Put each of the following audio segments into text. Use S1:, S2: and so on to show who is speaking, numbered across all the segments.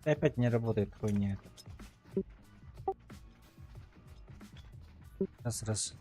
S1: Опять не работает хуйня. Раз.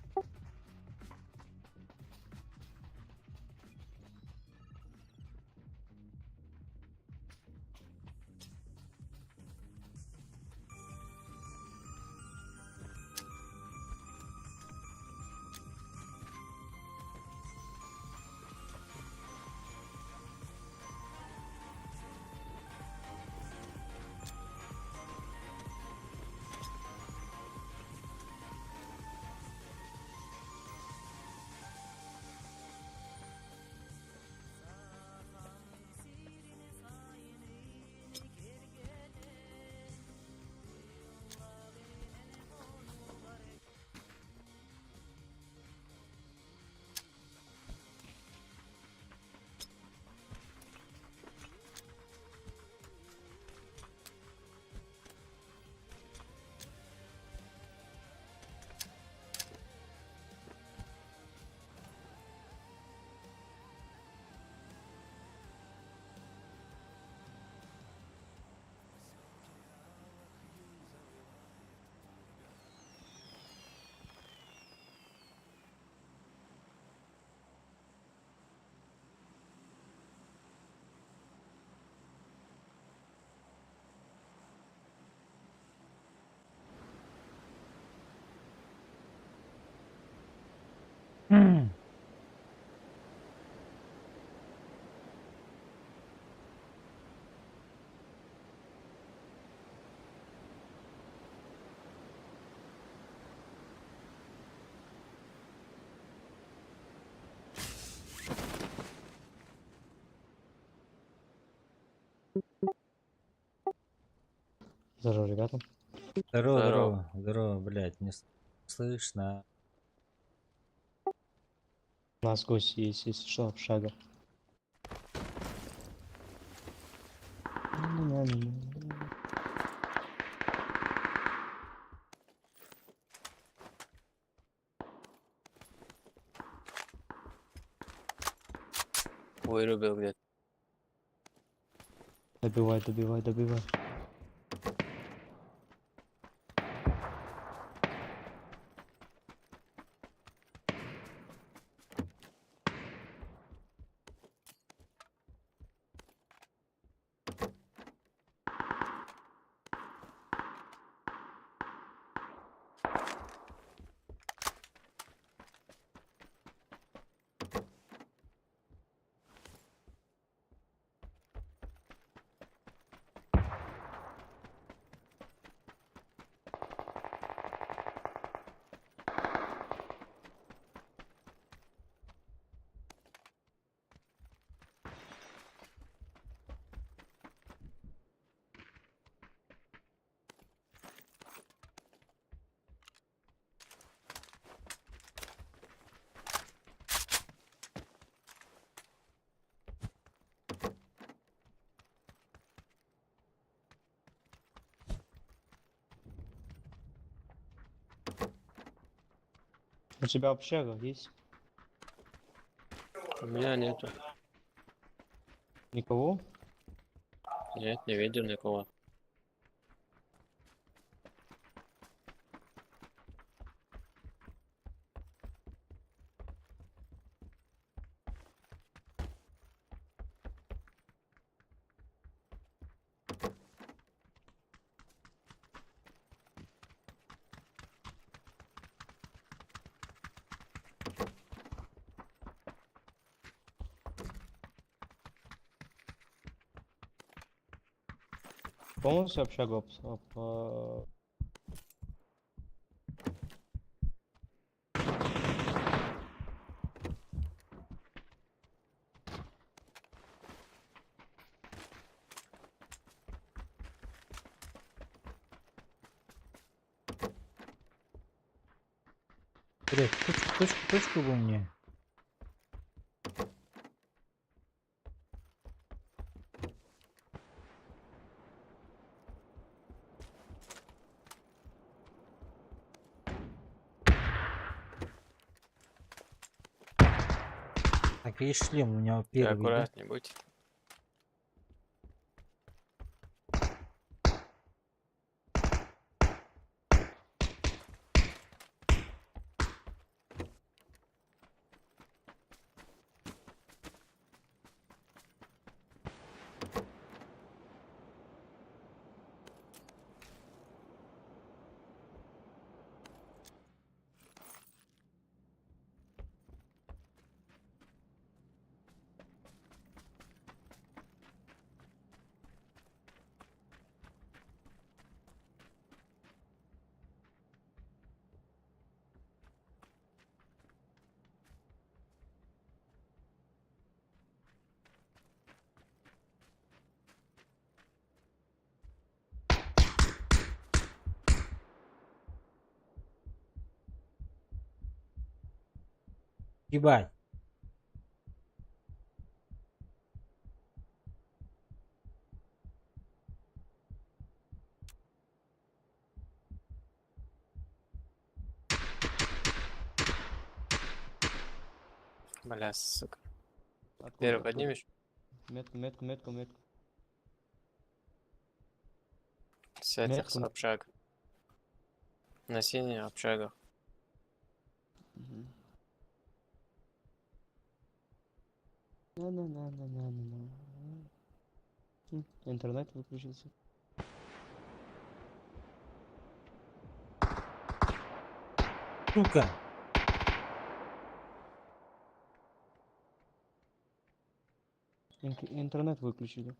S2: Здорово, ребята.
S1: Здорово, блядь, не слышно.
S2: У нас гости есть, если что, общага.
S3: Вырубил где-то.
S2: Добивай. У тебя общага есть?
S3: У меня нету.
S2: Никого?
S3: Нет, не видел никого.
S2: Полностью общагу
S1: Блядь, точку бы мне. Так, и шлем у него
S3: Ты
S1: первый, да?
S3: аккуратней будь.
S1: Ебать.
S3: Бля, сука.
S2: Откуда,
S3: Первый
S2: откуда?
S3: поднимешь?
S2: Метку, метку, метку, метку.
S3: С этих, с
S2: Метку.
S3: общаг. На синий общага.
S2: Мгм. На-на-на-на-на-на-на. Интернет выключился.
S1: Сука.
S2: Интернет выключили.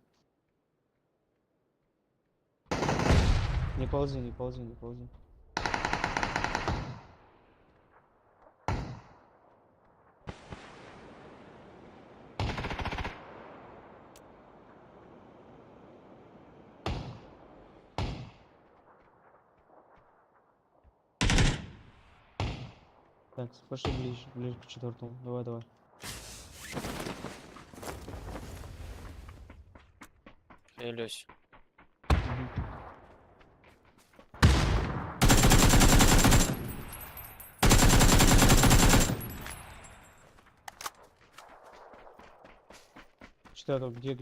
S2: Не ползи, не ползи, не ползи. Так, пошли ближе, ближе к четвертому. Давай, давай.
S3: Хилюсь.
S2: Мгм. Четвертого, где?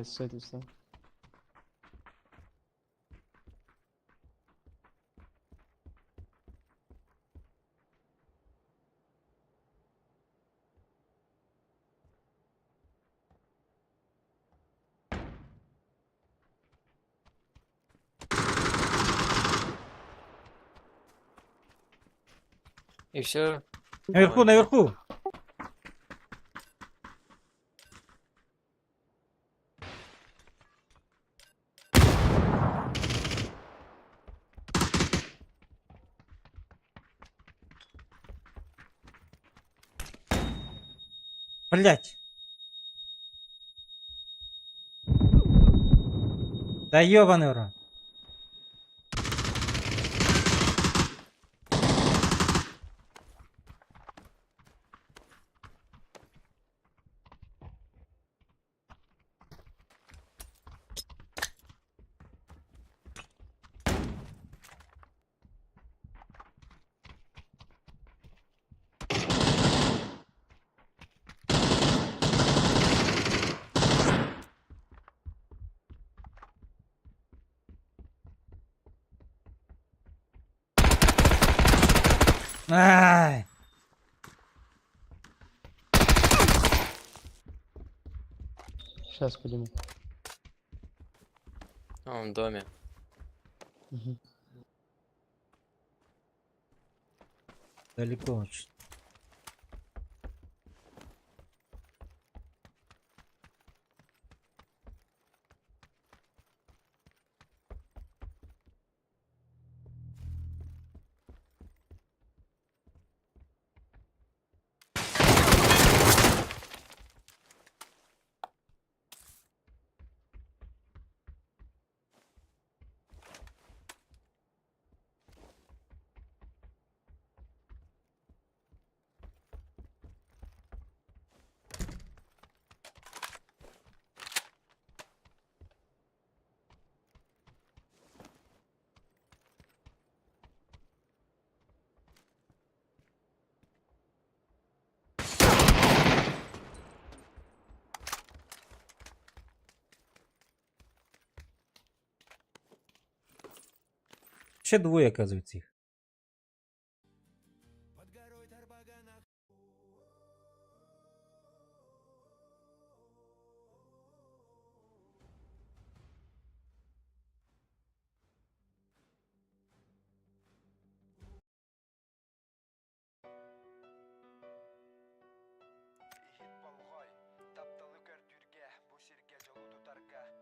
S2: С этой стороны.
S3: И все.
S1: Наверху, наверху. Блять. Да ёбаный в рот. Ай.
S2: Сейчас подниму.
S3: Он в доме.
S2: Мгм.
S1: Далеко очень. Ще двоє, оказується, їх.
S4: Ihit balg'oy tapda lukartyurga bu serka jolu tutarga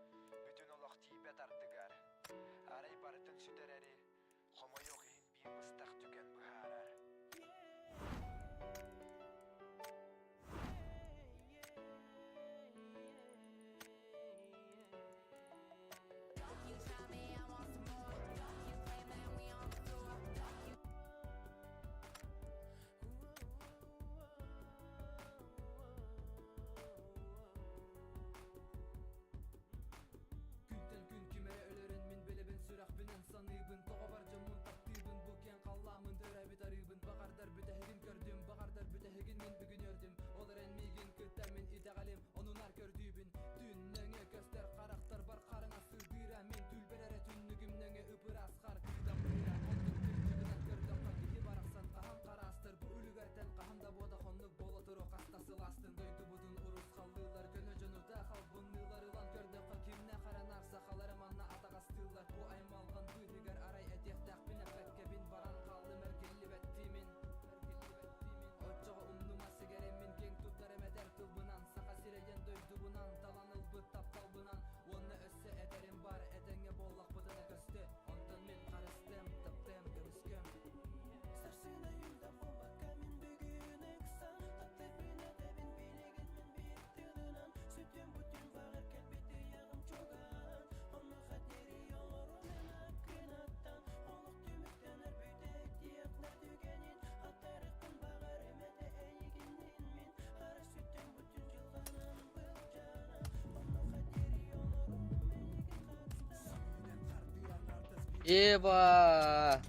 S4: Еба!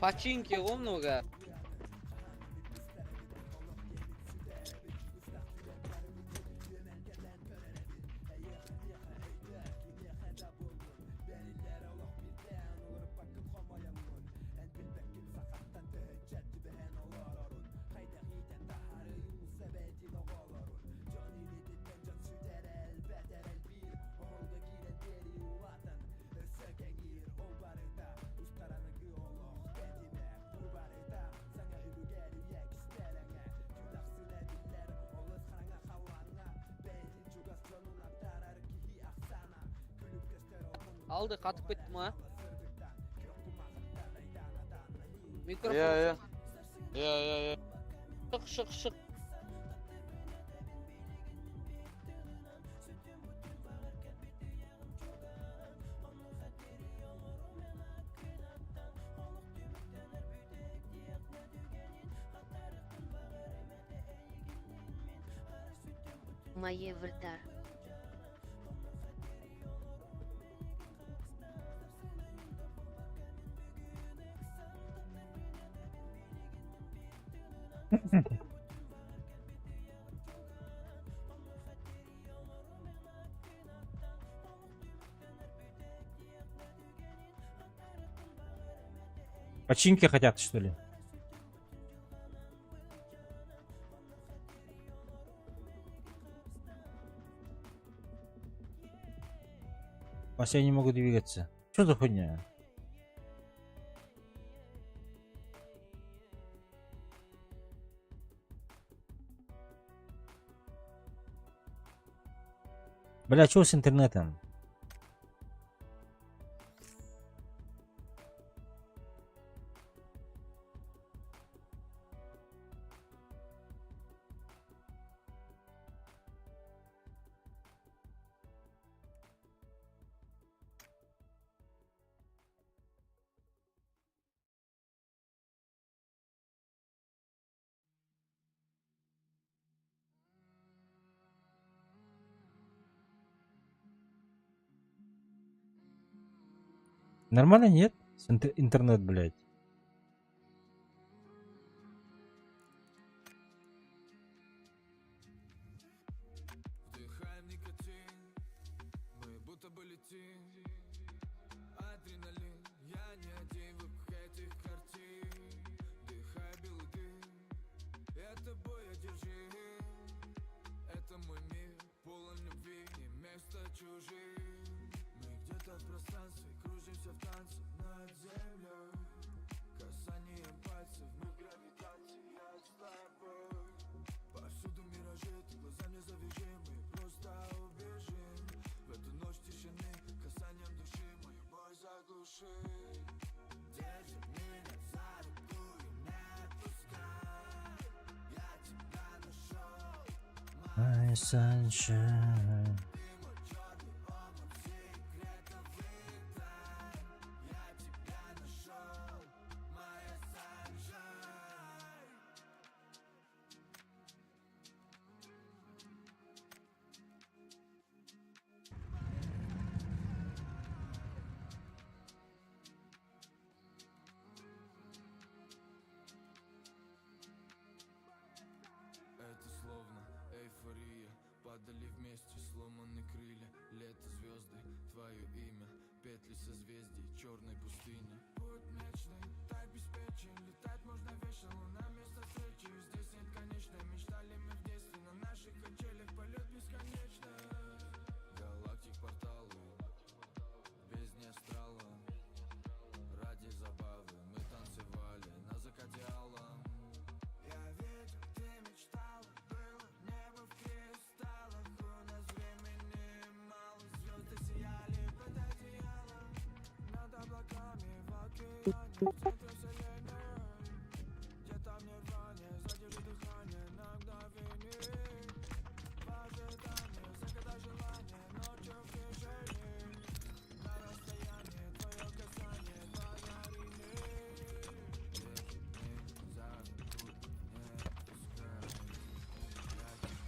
S4: Починки много. Aldı katıp bittim ha. Mikrofon.
S2: Я. Я.
S4: Şık şık şık.
S5: Моє вреда.
S1: Починки хотят, что ли? Вообще я не могу двигаться. Что за хуйня? Бля, что с интернетом? Нормально, нет? Интернет, блядь.
S6: Вдыхаем никотин, мы будто бы летим. Адреналин, я не один вокруг этих картин. Вдыхай белый дым, это бой одержим. Это мой мир, полон любви и место чужим. Мы где-то в пространстве, кружимся в танце над землей. Касанием пальцев, мы в гравитации, я с тобой. Повсюду миражи, ты глаза не завяжи, мы просто убежим. В эту ночь тишины, касанием души, мою боль заглуши. Держи меня за руку и не отпускай. Я тебя нашел,
S1: My sunshine.
S6: ты мой черный омут секретов и тайн. Я тебя нашел, моя sunshine. Это словно эйфория. Падали вместе, сломаны крылья. Лето, звезды, твое имя. Петли созвездий, черной пустыни. Путь мечный, так беспечен. Летать можно вечно, луна место встречи. Здесь нет конечной. Мечтали мы в детстве, на наших качелях полет бесконечно. Галактик порталы, бездне астрала. Ради забавы мы танцевали на закате алом. Я видел, ты мечтала, было небо в кристаллах. У нас времени мало, звезды сияли под одеялом. Над облаками в океане, в центре вселенной. Где-то в нирване, задержи дыхание на мгновение. В ожидании, загадай желание, ночью в движении. На расстоянии, твое касание, твоя линия. Держи меня за руку, не отпускай. Я тебя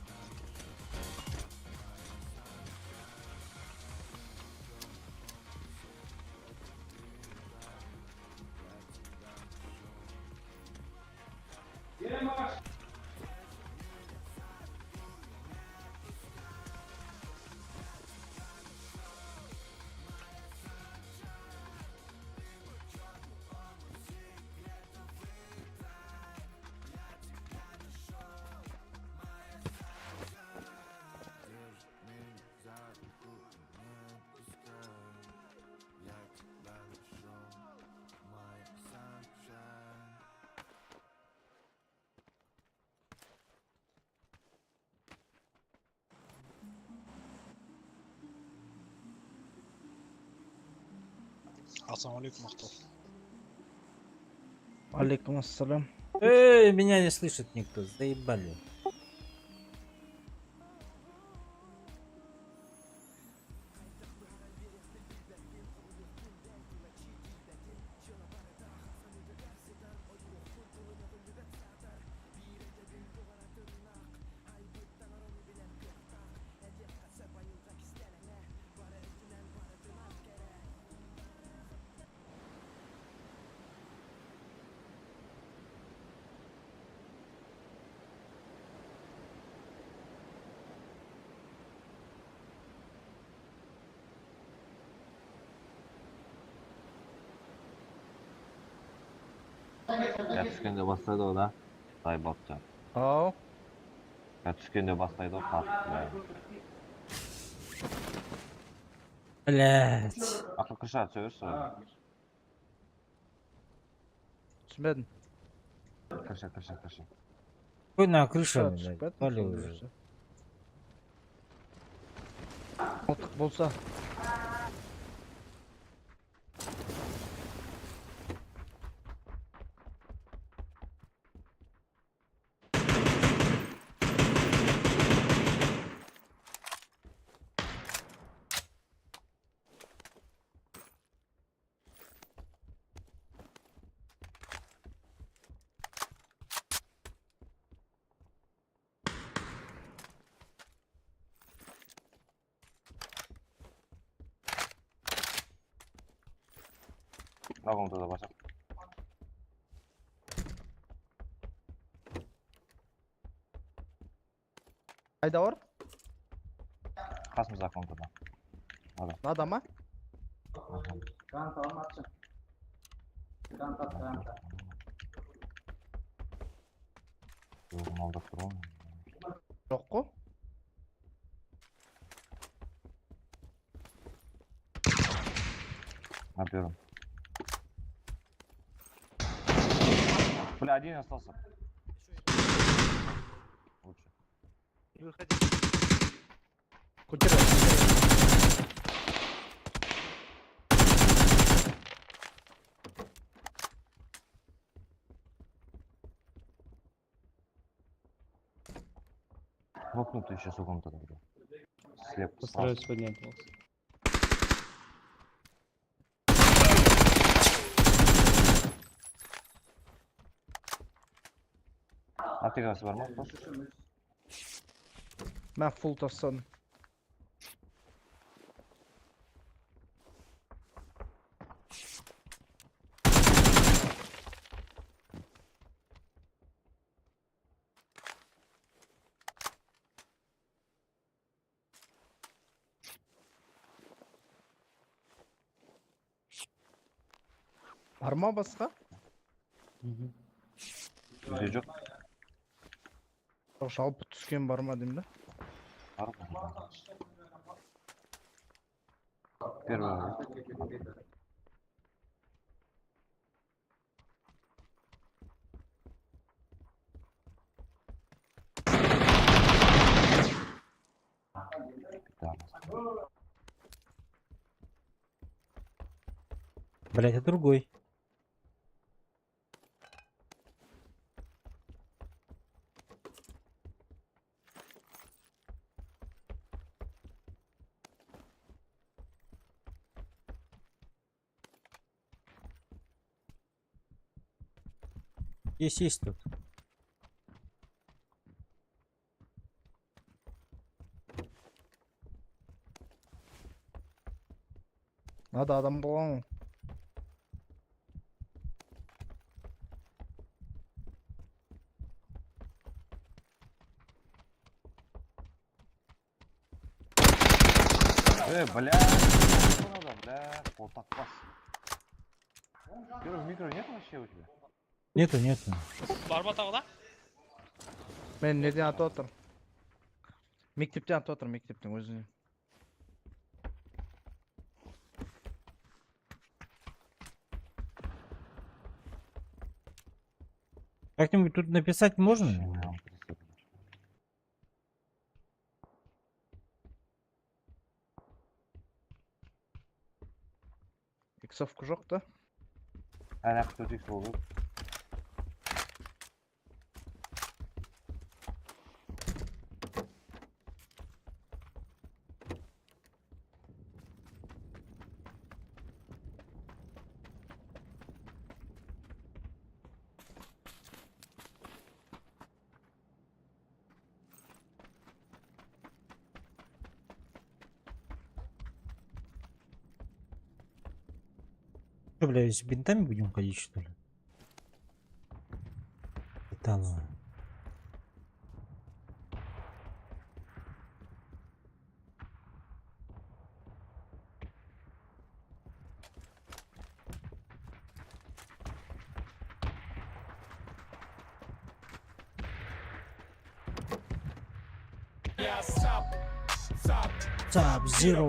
S7: Ассалаумалейкум, Ахтов.
S2: Алейкум ассалам.
S1: Меня не слышит никто, заебали.
S8: Я түскенде бастайды ғой да Тайбатчан.
S2: Ау.
S8: Я түскенде бастайды ғой қатты.
S1: Блять.
S8: Ақыл кыша түсірсі.
S2: Түсінбедім.
S8: Кыша.
S1: Какой на крыше, блядь?
S2: Түспедім.
S1: Пали уже.
S2: Мылтық болса.
S8: Нағымды да басақ.
S2: Қайда бар?
S8: Қасымыз аккаунтыда.
S2: Нада ма?
S8: Өзім алдап тұр ғой.
S2: Жоқ қой.
S8: Наперем. Бля, один остался. Лучше.
S2: Көтер.
S8: Нокнутый еще с угом-то тогда. Слеп.
S2: Постараюсь поднять вас.
S8: Артигасы бар ма?
S2: Мен фул тастадым. Бар ма басқа?
S8: Үйде жоқ.
S2: Жалпы түскен бар ма деймін да?
S8: Бар. Первый.
S1: Блять, это другой. Есть тут.
S2: Нада адам болған ғой.
S8: Бля. Что надо, бля? Полтак пас. Первый микро нет вообще у тебя?
S1: Нету.
S7: Бар ма тағы да?
S2: Мен неден атып отыр? Мектептен атып отыр, мектептің өзінен.
S1: Как-нибудь тут написать можно?
S2: Иксовка жоқ та.
S8: Әр ақ 4x болу.
S1: Что, бля, с бинтами будем ходить, что ли? Металловые. Sub-Zero.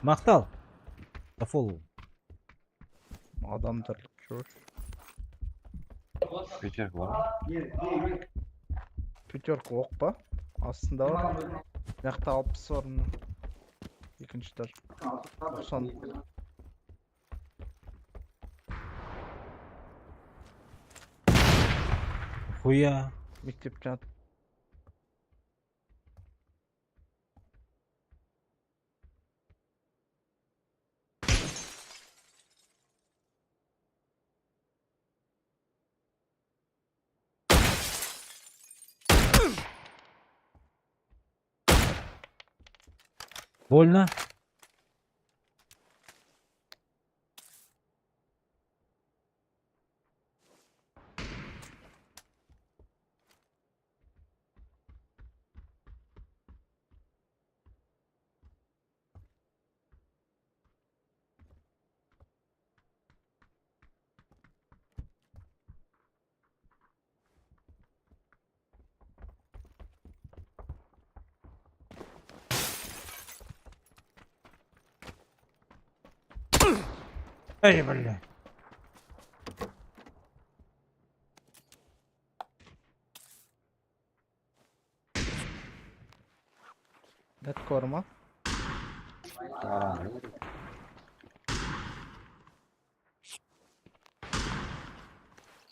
S1: Мақтал. Тафол.
S2: Адам тірлік жоқ.
S8: Пятерка бар.
S2: Пятерка оқ па? Астында бар. Мақта 60 орны. Екінші этаж. 90.
S1: Хуя.
S2: Мектеп жат.
S1: Больно? Эй, бля.
S2: Дәт корма.
S8: Қараңғы.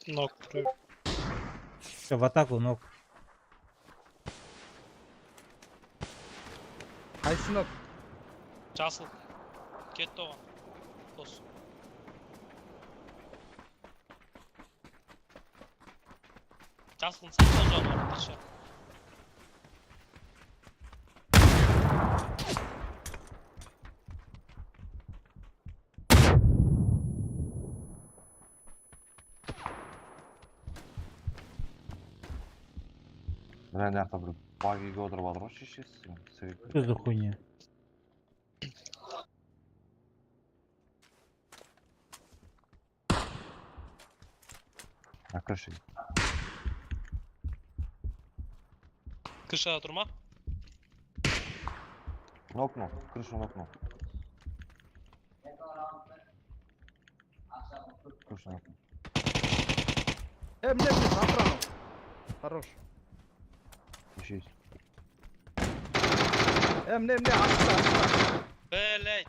S7: Нок.
S1: Всё, в атаку, ног.
S2: Қайсы нок?
S7: Жасыл. Кетті оған. Дос. Жасылын сақтау жағын орташа.
S8: Мына жақта бір багиге отырып алыр ғой шешесі.
S1: Что за хуйня?
S8: На крыше.
S7: Крышада тұрма.
S8: На окно. Крышу на окно. Крышу на окно.
S2: Мне, направо. Хорош.
S8: Еще есть.
S2: Мне, астта.
S7: Блять.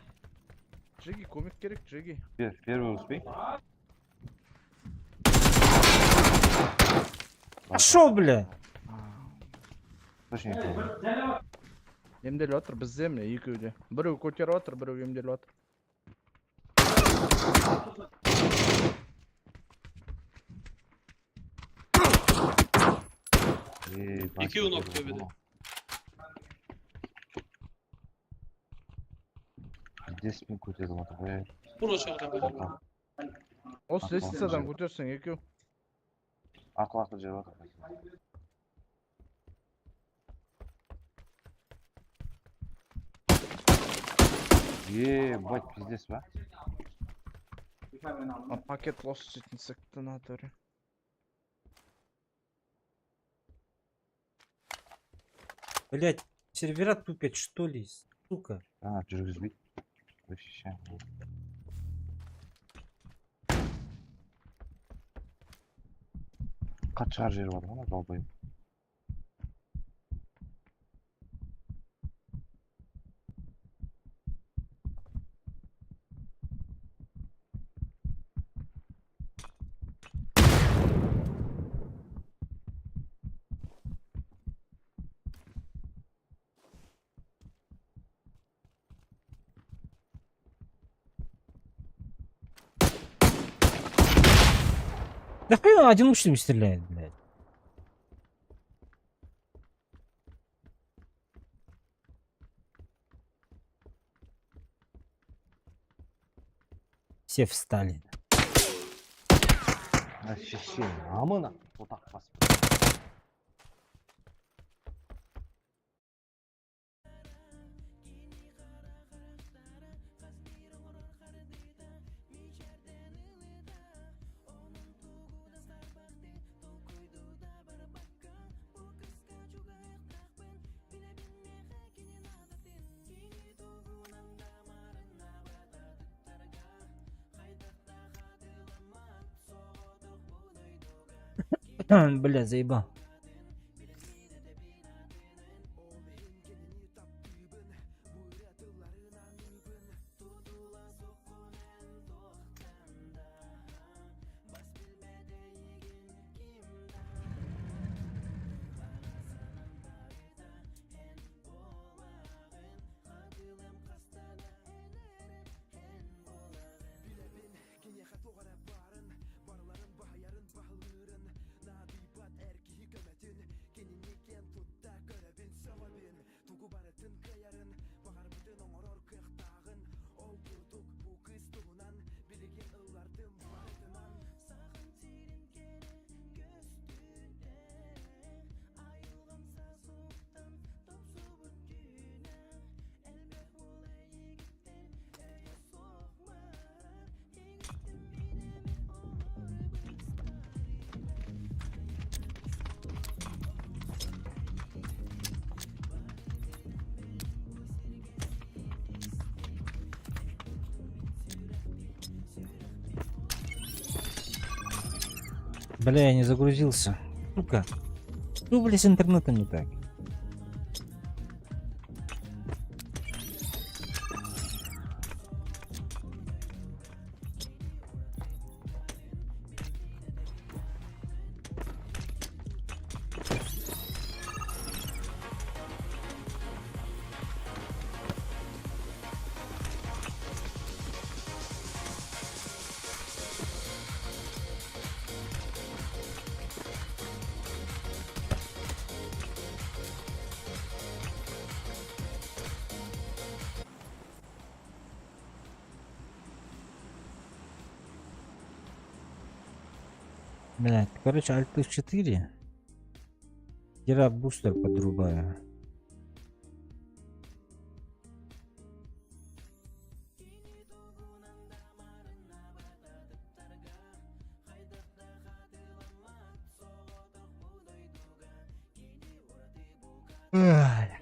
S2: Джиги, комик керек, Джиги.
S8: Первый успей.
S1: А шо, бля?
S8: Точнее, первый.
S2: Емделіп отыр, бізде міне екеуде. Біреу көтеріп отыр, біреу емделіп отыр.
S7: Екеуін алып төбеде.
S8: Деспен көтеріп отыр ғой.
S7: Бұны шығырда.
S2: Осы лестницадан көтерсең екеу.
S8: Ақыл жеп отыр. Ебать, пиздец, ба?
S2: А пакет лос инсекті натуре.
S1: Блять, сервера тупят, что ли? Сука.
S8: Жүргізбейді. Вообще. Қат шығар жері бар ғой, долбайым.
S1: Да хуй он одиночными стреляет, блядь. Все встали.
S8: Ощущение. Амына. Вот так басып.
S1: Бля, заебал. Бля, я не загрузился. Сука. Что, бля, с интернетом не так? Блядь, короче, Alt F4. Я бустер подрубаю. Ай.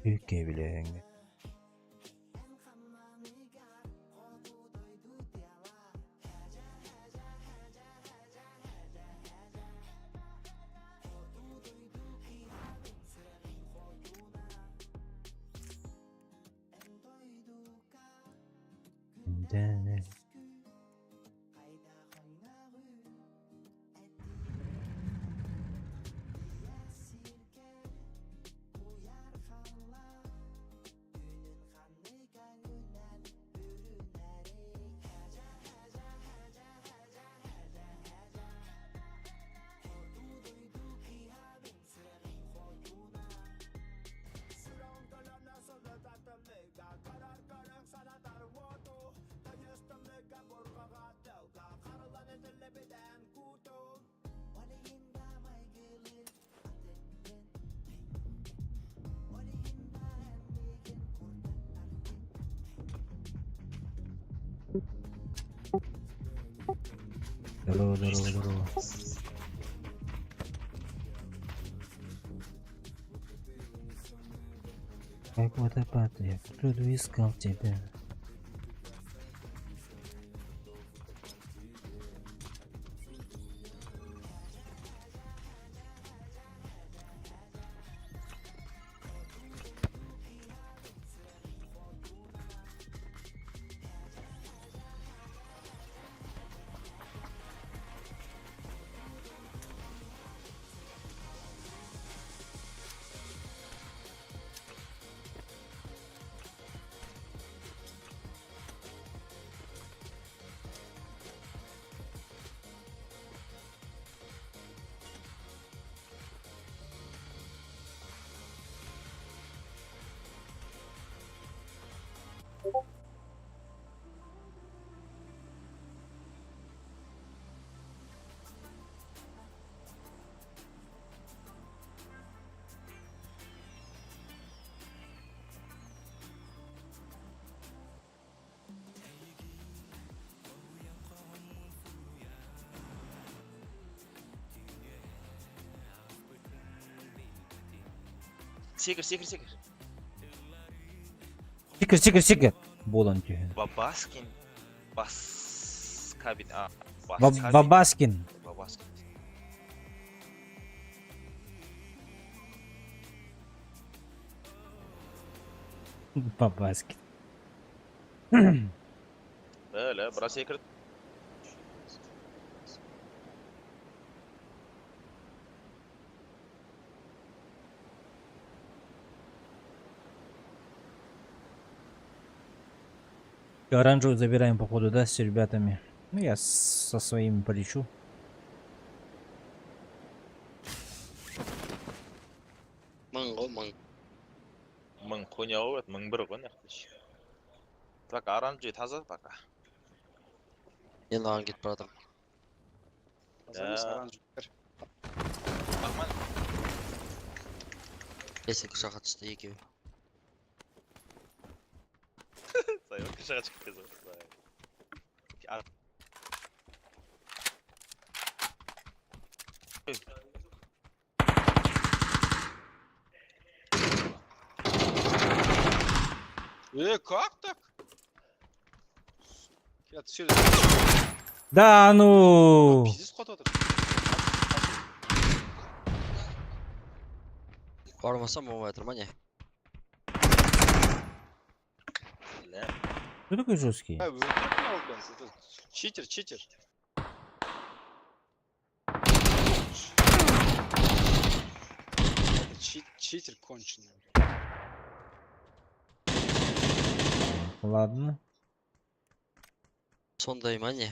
S1: Ülke bile yenge. Здорово, здорово, здорово. Как водопад, я повсюду искал тебя.
S9: Секір, секір, секір.
S1: Сикір, сикір, сикір. Болан түйін.
S9: Бабаскин. Баскабин. А, Баскабин.
S1: Бабаскин.
S9: Бабаскин.
S1: Бабаскин.
S9: Öyle, biraz секір.
S1: Оранжевую забираем походу, да, с ребятами. Ну, я со своими полечу.
S3: Мың ғой, мың.
S9: Мың қойнауы өт, 1001 ғой нәқтіш. Так, оранжевый таза пока.
S3: Енді аған кетіп баратырмын.
S9: Нормально.
S3: Есін құшаққа түсті екеуі.
S9: Сайын, кішіға шығып кезі.
S7: Как так? Я отсюда
S1: Да ну!
S7: пиздец қот отыр.
S3: Бармасам болмай жатыр ма не?
S1: Кто такой жесткий?
S7: Өлтіріп мынау блин. Читер, читер. Читер конченый.
S1: Ладно.
S3: Сондай ма не?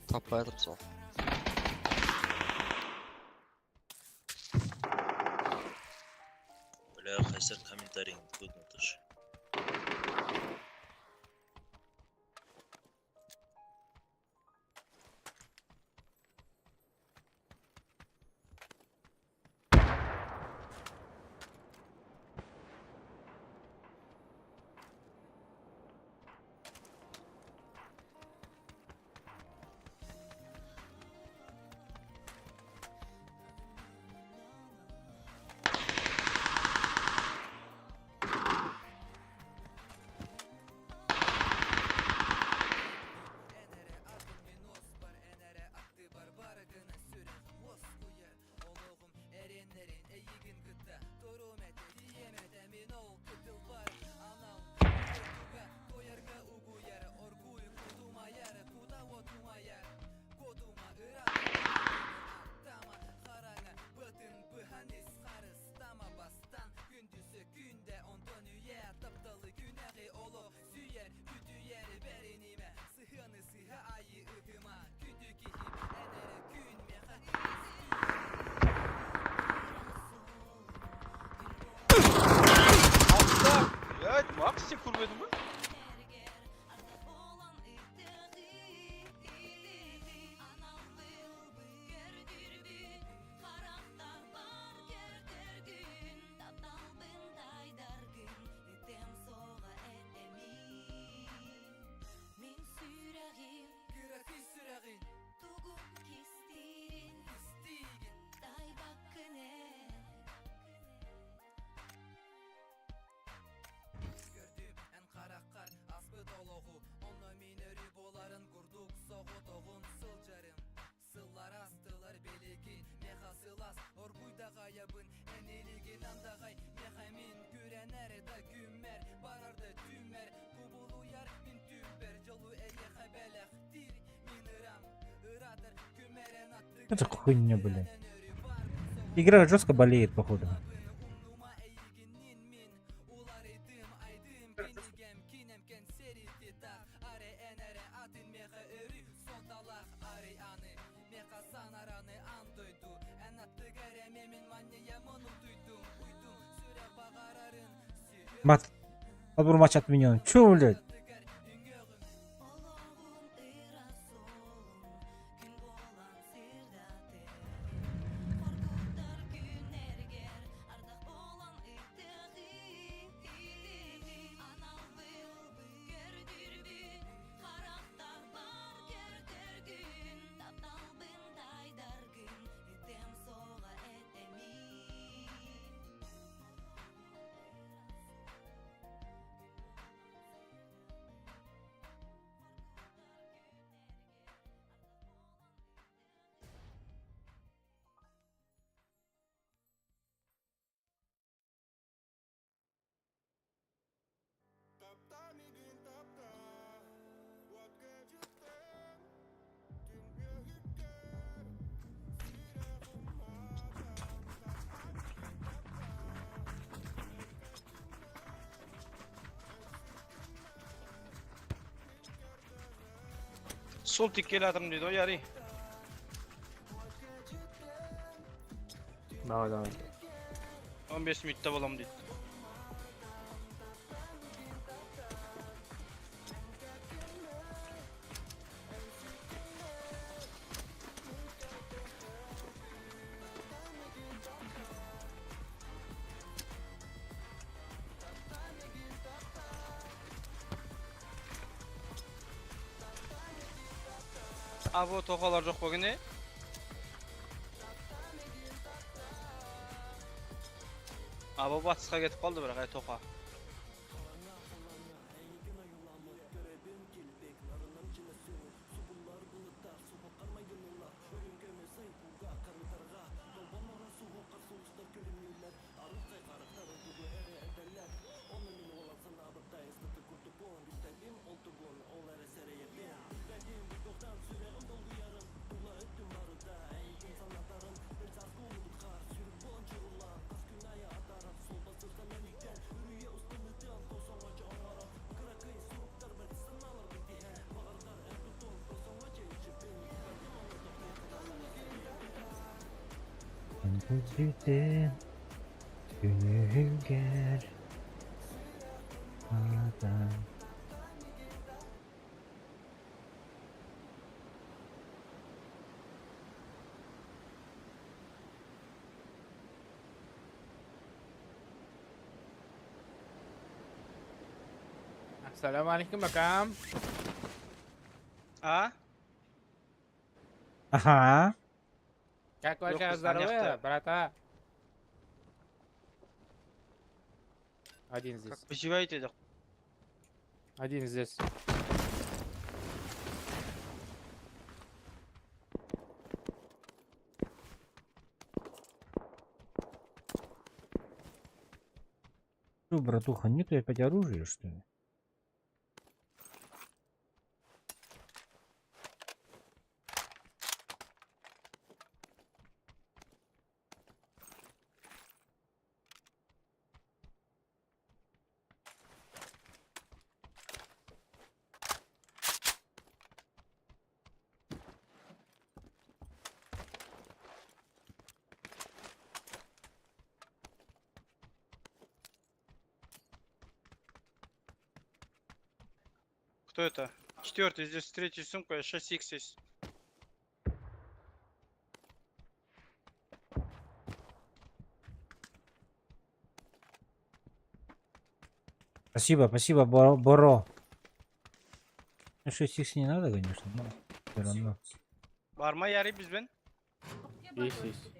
S3: Таппай жатырмын сол.
S9: Бля, қайсар комментарийіңді көтін отыршы.
S1: Это хуйня, блядь. Игра жестко болеет, походу. Мат. Подбор матч отменен. Чё, блядь?
S7: Sol tikkeyle adım dedi o yarı.
S2: Давай, давай.
S7: 15 minütte bulam dedi. Abi o tokalar çok bugün ne? Abi batısqa getib qoldi biroq ay toqa.
S1: Güzel gülger adam.
S2: Assalamualaikum Bakam.
S7: Ha?
S1: Ага.
S2: Как
S7: ваши
S2: ваше
S7: здоровье,
S2: здоровье, брата? Один здесь.
S7: Как поживаете да?
S2: Один здесь.
S1: Что, братуха, нету опять оружия, что ли?
S7: Кто это? Четвертый, здесь третья сумка, 6х есть.
S1: Спасибо, спасибо, Боро. Ну, 6х не надо, конечно, но все равно.
S7: Var mı yarı bizben?
S2: Есть, есть.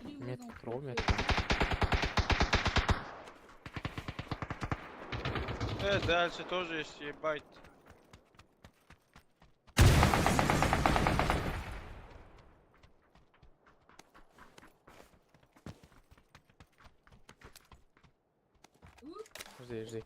S2: Метро, метро.
S7: Дальше тоже есть, ебать.
S2: жди.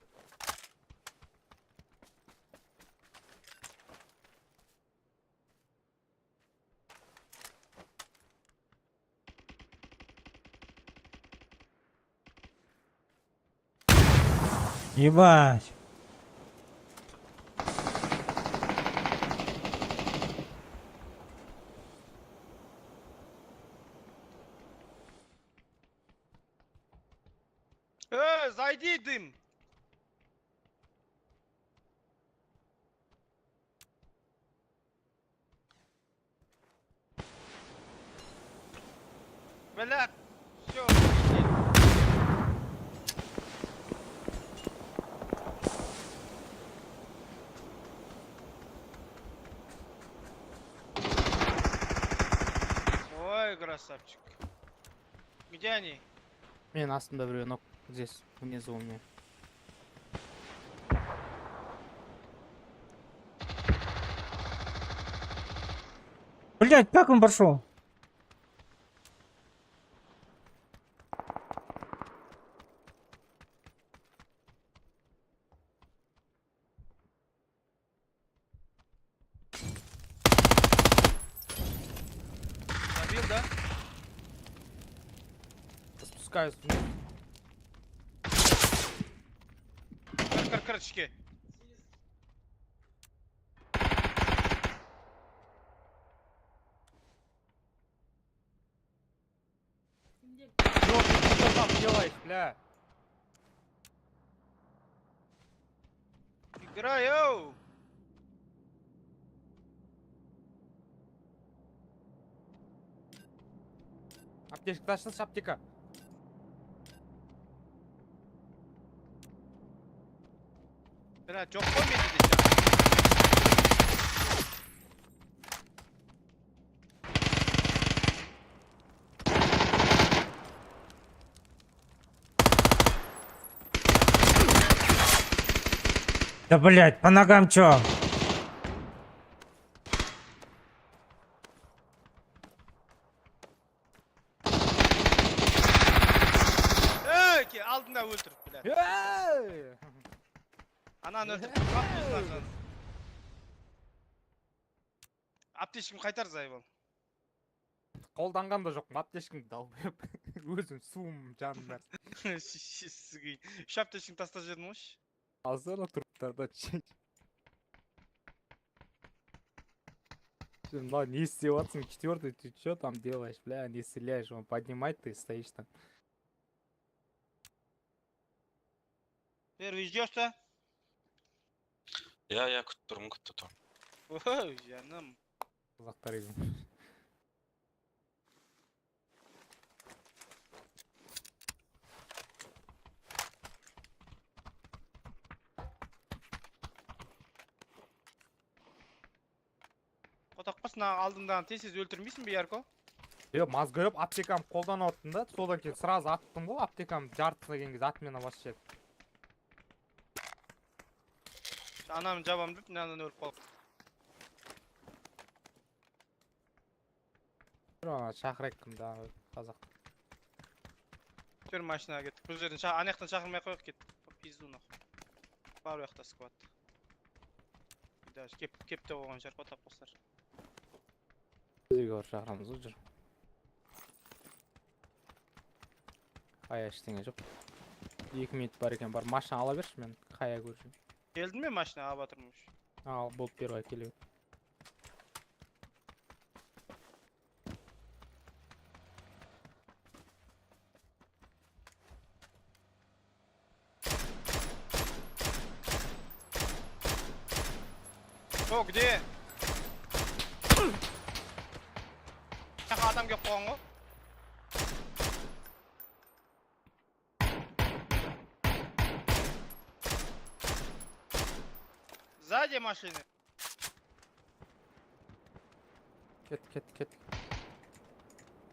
S1: Ебать.
S7: Зайди, дым! Бля, все. Ой, красавчик. Где они?
S2: Мен астымда біреу нок здесь внизу у меня.
S1: Блять, как он пошел?
S7: Забил, да?
S2: Спускаюсь вниз.
S7: Карточки.
S2: Ёлки, ты что там делаешь, бля?
S7: Играй, йоу!
S2: Аптечка, тащилась аптека.
S7: Бля, çok komedi diyeceğim.
S1: Да блять, по ногам чё?
S7: Ki aldığında öldür bile.
S2: Эй!
S7: Anan öldür. Bak yüzüne can. Apteşkim kaytar zayıbım.
S2: Қолданған да жоқпын аптечкаңды далбайып өзім суым жаным бәрі.
S7: Sıgıyın. Şu apteşkim tasta жырмыш.
S2: Алсана тұрыптарда мынау не істеп жатсың, четвертый, ты что там делаешь, бля, не стреляешь, он поднимать, ты стоишь там.
S7: Ver ждешь-то?
S9: Я күтіп тұрмын.
S7: Ой, canım.
S2: Қазақтар екен.
S7: Отақпасына алдыңдан тезсіз өлтірмейсің бе, Ярко?
S2: Мазгоеп аптекам қолданып attım да, содан кейін сразу аттым ғой, аптекам жартысына келген кезде атмена басып жіберді.
S7: Anam жабам деп, мынаны өліп қалып.
S2: Шақырайық кімді, қазақ.
S7: Төр машинаға кеттік. Бұл жерден анаяқтан шақырмай қойық кеттік. Пизду нахуй. Бар уяқта сквад. Даже кепте болған жар отақпастар.
S2: Бізге бар шақырамыз ғой жүр. Қая ештеңе жоқ. 2 минут бар екен, бар машина ала берші, мен қая көршім.
S7: Келдің ме машина алып атырмыш?
S2: Ал, болып беру келеу.
S7: О, где? Жаққа адам кеп қойған ғой. Сзади машины.
S2: Кет.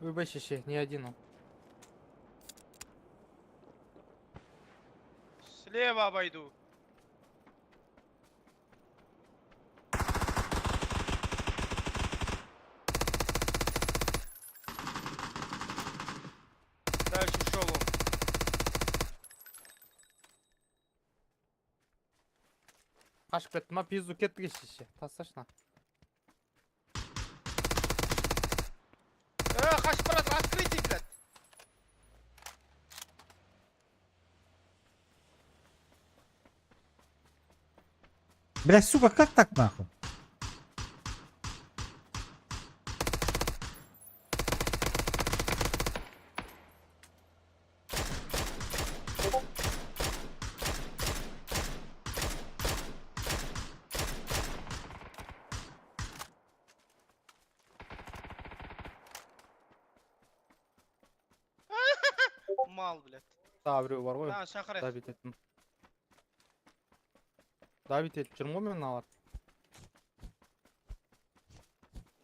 S2: Выбай шеше, не один он.
S7: Слева обойду. Дальше шел он.
S2: қашып кетті ма? Пизду кетті кешеше. Тасташы на.
S7: Қашып барады, открытый, блядь.
S1: Блядь, сука, как так нахуй?
S7: Мал, блядь.
S2: Тағы біреу бар ғой.
S7: Шақырайық.
S2: Давид еттім. Давид етіп жүрмін ғой мен алар.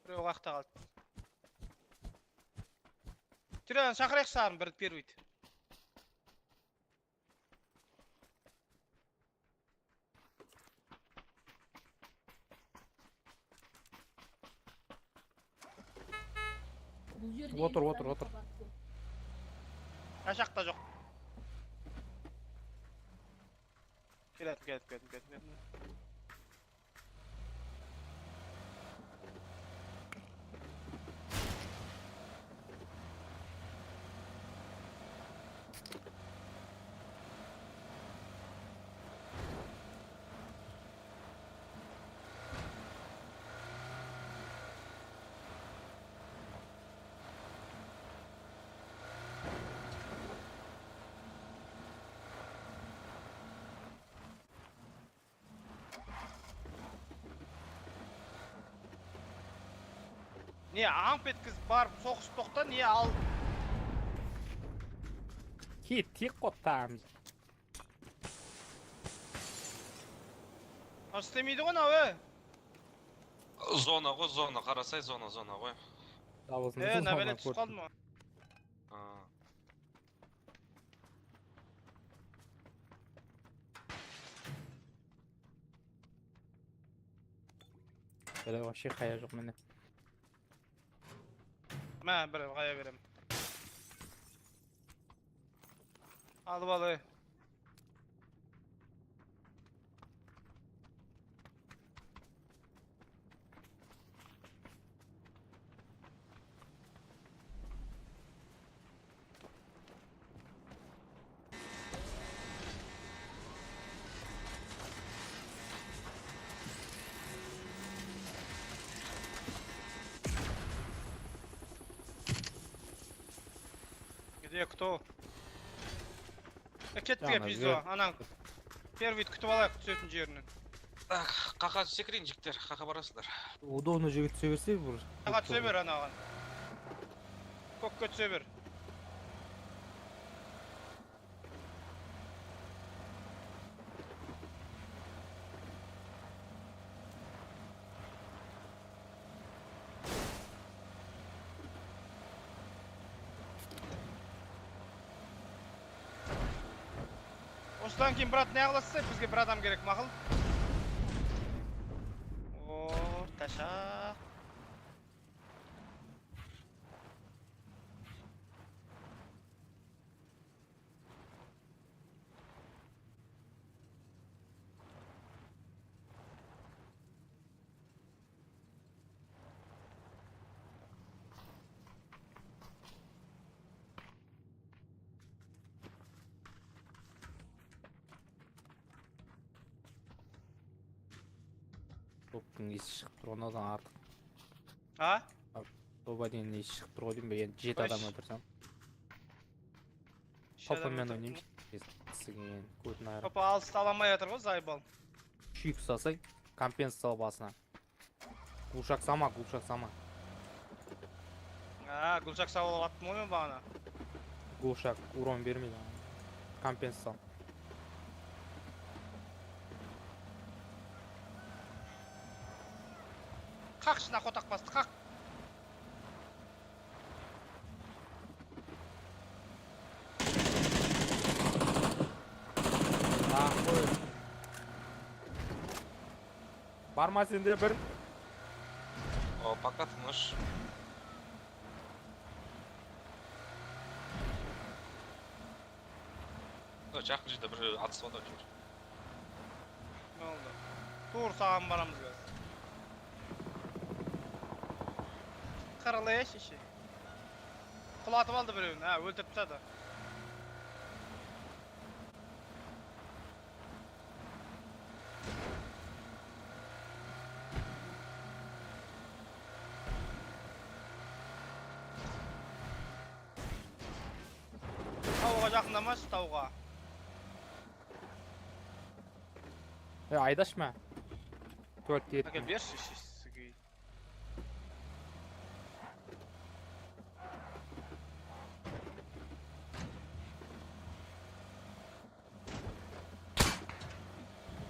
S7: Біреу қақта қалды. Түрен шақырайық сарын, бірді первыйды.
S2: Отыр.
S7: Ашақта жоқ. Келеді. Не, аңып еткіз барып соғыс тоқта, не ал...
S2: Тек қоттағымыз.
S7: Істемейді ғой, нау,
S9: Зона ғой, зона, қарасай, зона ғой.
S7: нәбеле түсіп қалды ма?
S2: Бәле вообще қая жоқ мене.
S7: Мә, бір ғая берем. Алып алы. Где кто? Кетпе пизду, анаң. Первый күтіп алайық түсетін жерінен.
S9: Қақа секірейін жіктер, қақа барасыңдар.
S2: Удобно жерге түсе берсе бір.
S7: Қақа түсе бер анаған. Көкке түсе бер. Осыдан кейін брат не ағыласыз, бізге бір адам керек мақыл. Таша.
S2: Топтың есі шығып тұр, одан артық.
S7: А?
S2: Тоба дейін есі шығып тұр ғой деймін бе, енді 7 адам отырсам. Топамен ойнайым сізген көтін айырып.
S7: Топа алысты аламай жатыр ғой, зайбал.
S2: Шүйік ұстасай, компенс сал басына. Глушак сама.
S7: Гүлшак сауыл аттым ғой мен бағана.
S2: Глушак урон бермейді. Компенс сал.
S7: Қақ шына қотақ басты, қақ.
S2: Бар ма сенде бір?
S9: О, пока тыныш. Жақын жерде бір атыс болады жүр.
S7: Не oldu? Tuğur sağın baramız gaz. Kırılıyor şişi. Kulatıp aldı birini, ha öldürüp tadı. Tavuğa yakınlamış tavuğa.
S2: Aydaşma. 4-7.
S7: Gel bir şişi.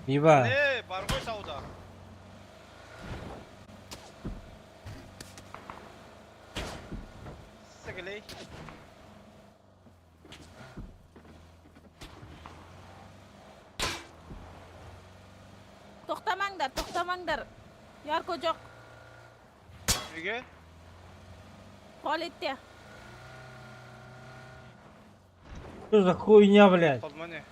S1: Biba.
S7: Ne? Var koy tavuda. Sıkılay.
S10: To'xtamanglar. Yarko yo'q.
S7: Nega?
S10: Tualetda.
S1: Что за хуйня, блядь?
S7: Olma ne?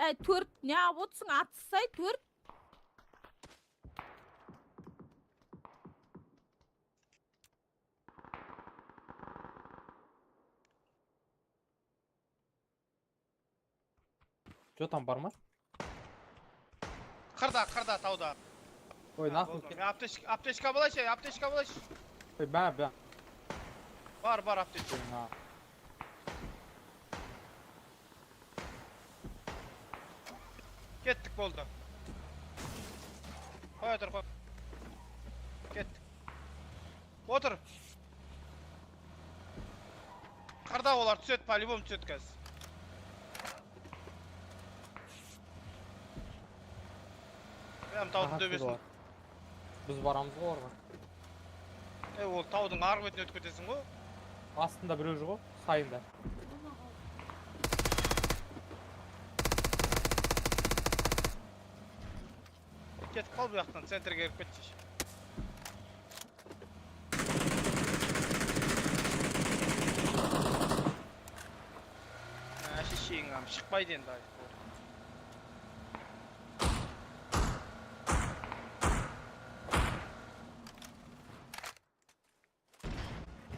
S10: Ey, 4 ne yapıyorsun? Atsay 4.
S2: Что там, барма?
S7: Kırda tavuda.
S2: Ой, нахуй.
S7: Apteşka bulaş.
S2: Ой, ben.
S7: Var apteşka.
S2: Na.
S7: Kettik boldu. Koy otur koy. Kettik. Otur. Kırda olar tüset по-любому tüset kız. Ben tavuk döbesin.
S2: Biz baramızga orga.
S7: Ol taudun arғы бетіне өтіп кетесің ғой.
S2: Астында біреу жүр ғой, сайында.
S7: Кетіп қал бұл жақтан, центрге кіріп кетші. Шешең ам, шықпайды енді.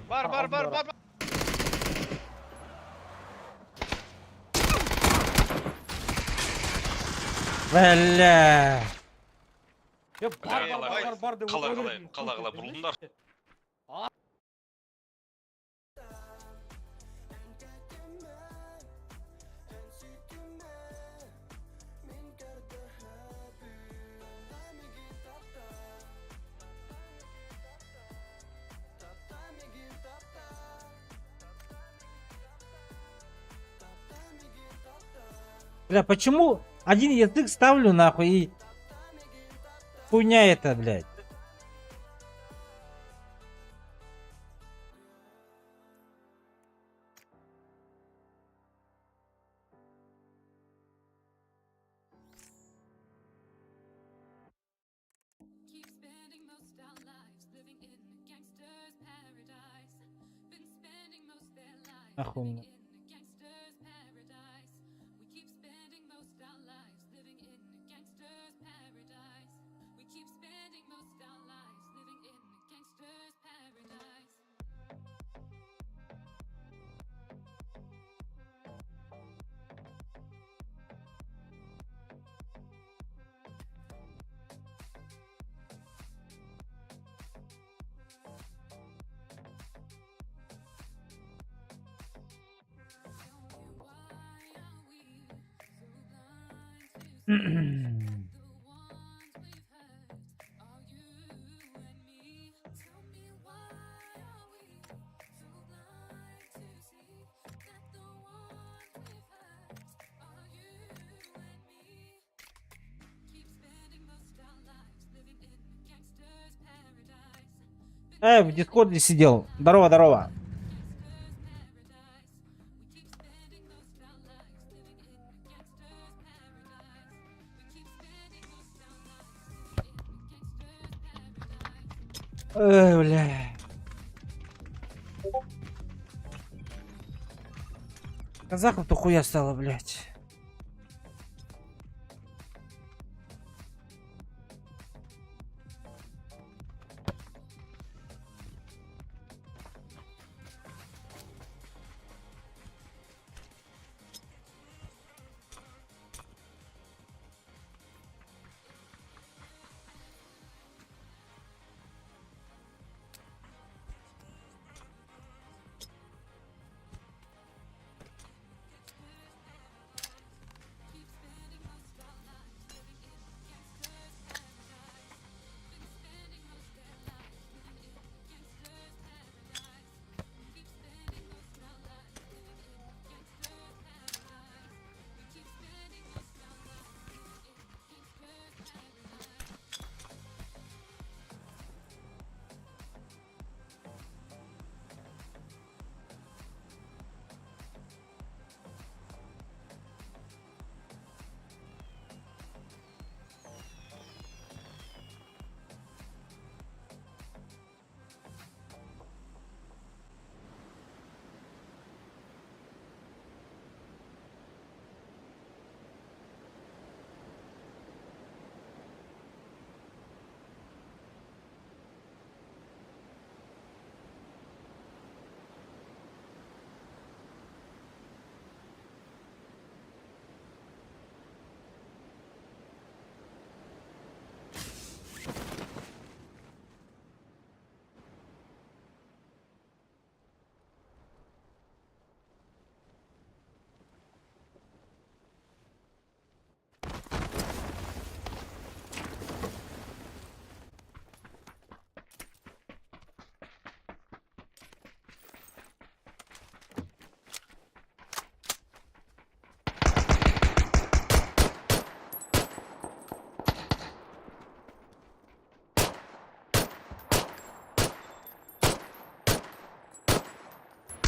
S7: Бар.
S1: Бля.
S2: Бар деп
S9: Қала бұрылыңдар.
S1: Бля, почему один язык ставлю нахуй и хуйня это, блядь? Охуенно. В дискорде сидел. Здорово, здорово. Ой, бля. Казахов-то хуя стало, блядь.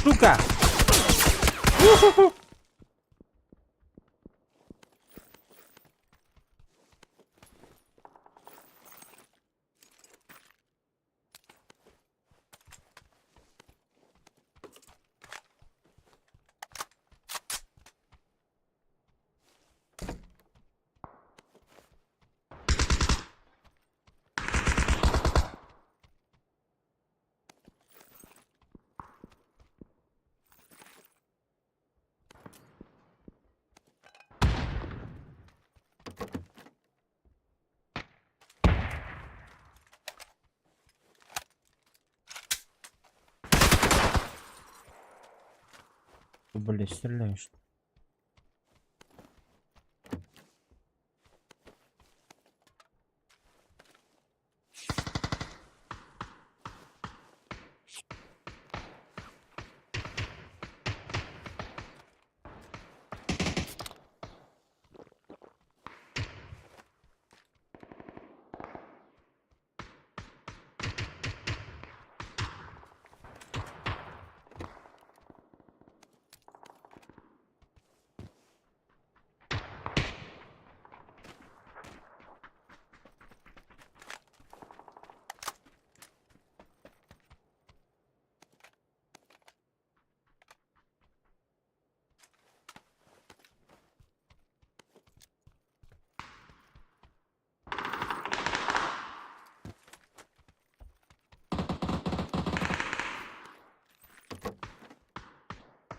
S1: Сука! Блять, стреляешь.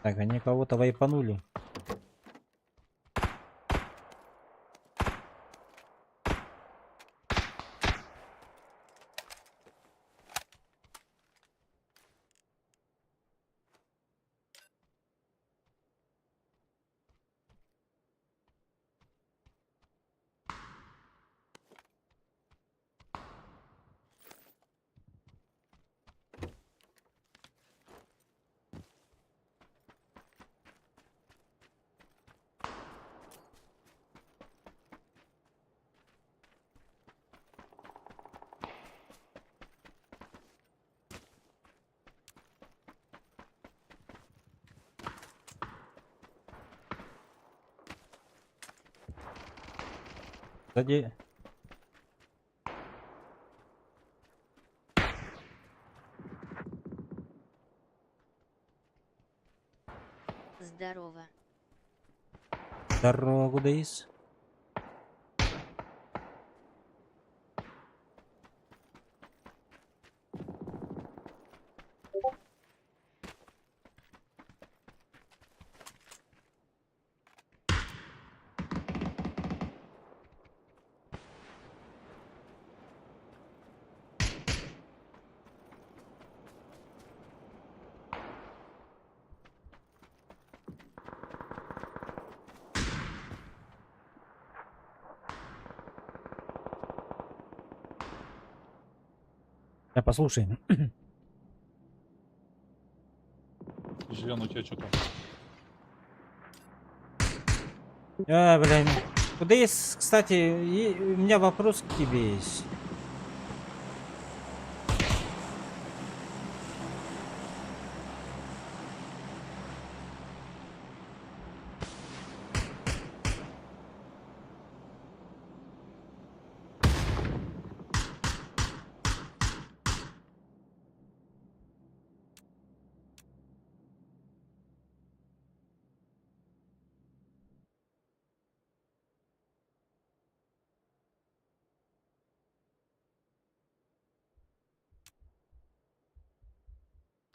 S1: Так, они кого-то вайпанули. Сзади.
S5: Здорово.
S1: Здорово, Гудаис. Послушай.
S11: Жен, у тебя что там?
S1: Блин. Гудаис, кстати, у меня вопрос к тебе есть.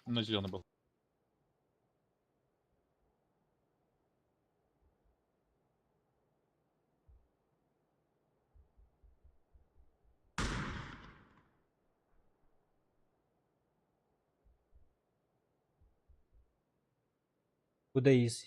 S11: На зеленый был.
S1: Гудаис.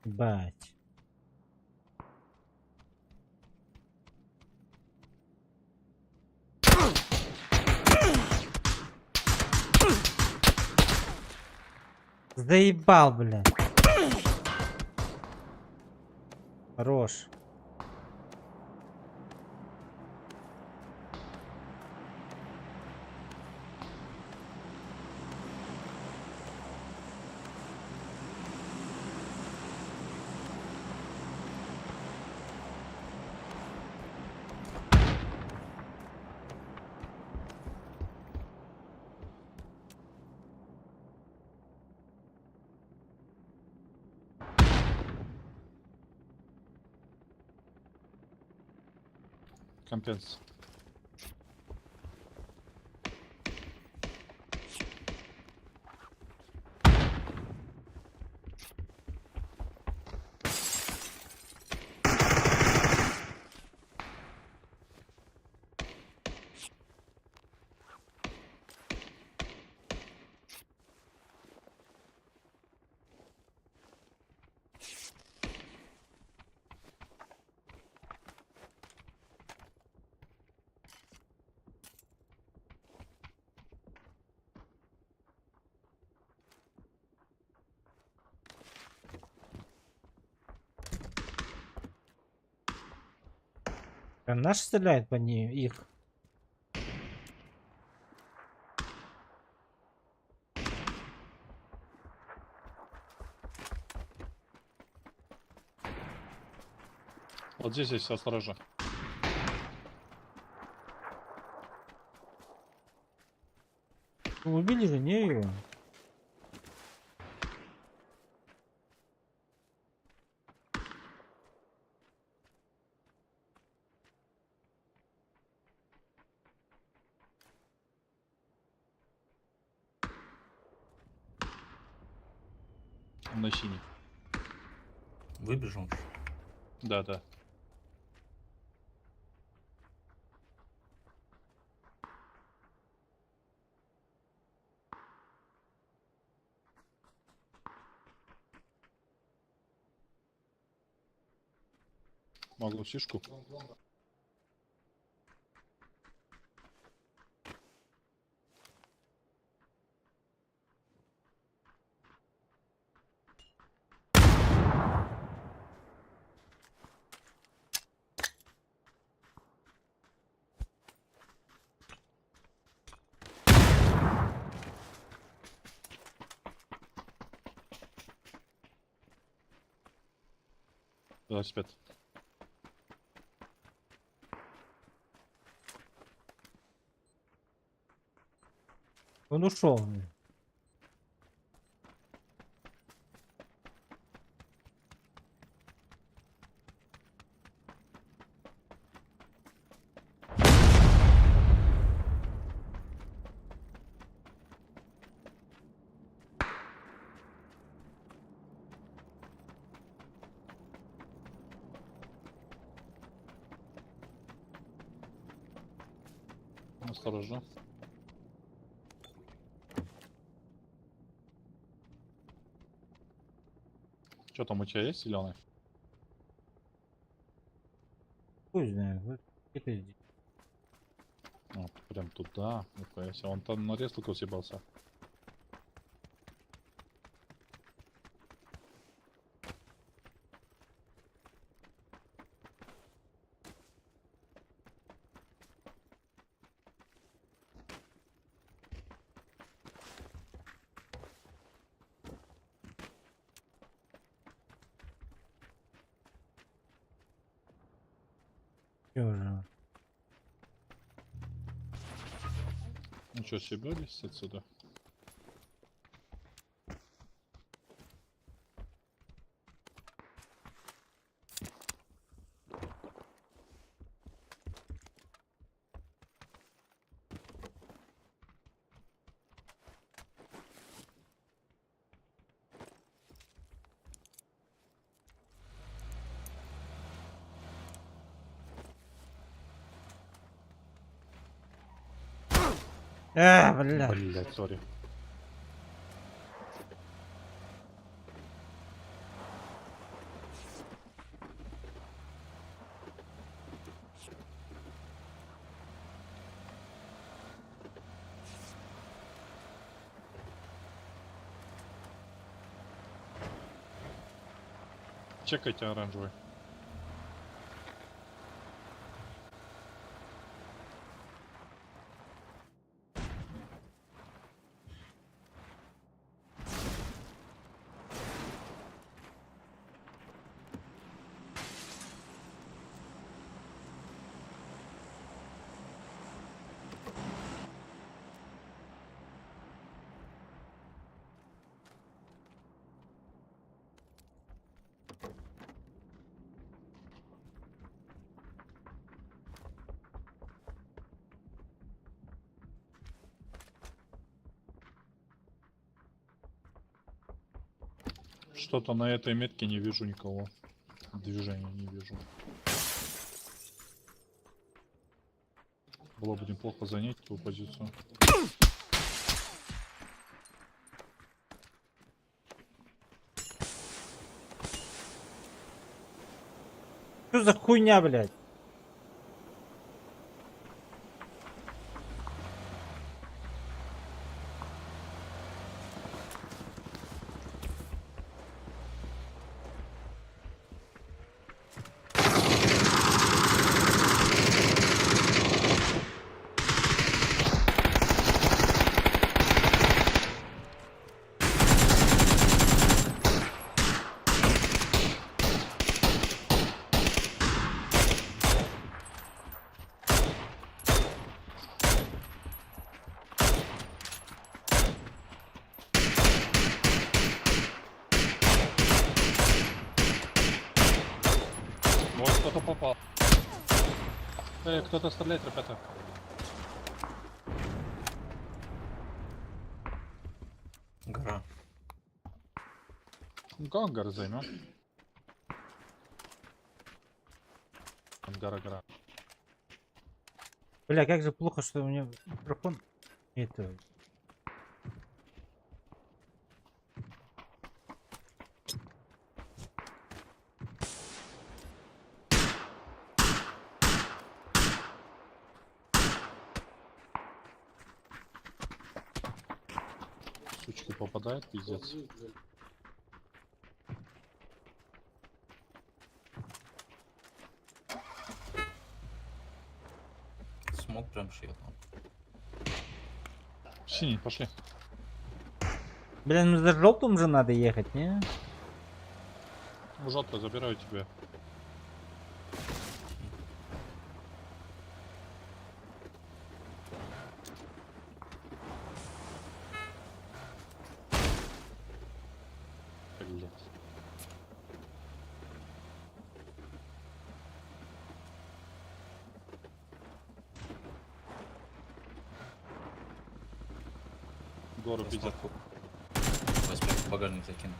S1: Бать. Заебал, бля. Хорош.
S11: Компенс.
S1: Прям наши стреляют по ней, их.
S11: Вот здесь есть осторожно.
S1: Вы убили же, не ее?
S11: На синий.
S12: Выбежал.
S11: Да, да. Могу сишку. Велосипед.
S1: Он ушел.
S11: Осторожно. Что там у тебя есть зеленый?
S1: Пусть знает. Вот это иди.
S11: Вот, прям туда. Нихуя себе. Он там на ресталку съебался.
S1: Всё же.
S11: Ну что, съебались отсюда?
S1: Бля.
S11: Блять, сори. Чекайте оранжевый. Что-то на этой метке не вижу никого. Движения не вижу. Было бы неплохо занять ту позицию.
S1: Что за хуйня, блядь?
S11: Вот кто-то попал. Кто-то стреляет, ребята.
S12: Гора.
S11: Гангар займем. Гора.
S1: Бля, как же плохо, что у меня микрофон. Это.
S11: Сучки попадают, пиздец.
S12: Смог прям шьет.
S11: Синий, пошли.
S1: Блин, ну за желтым же надо ехать, не?
S11: Желтый, забираю тебя. Блять. Гору пиздят.
S12: Возьми в багажник закину.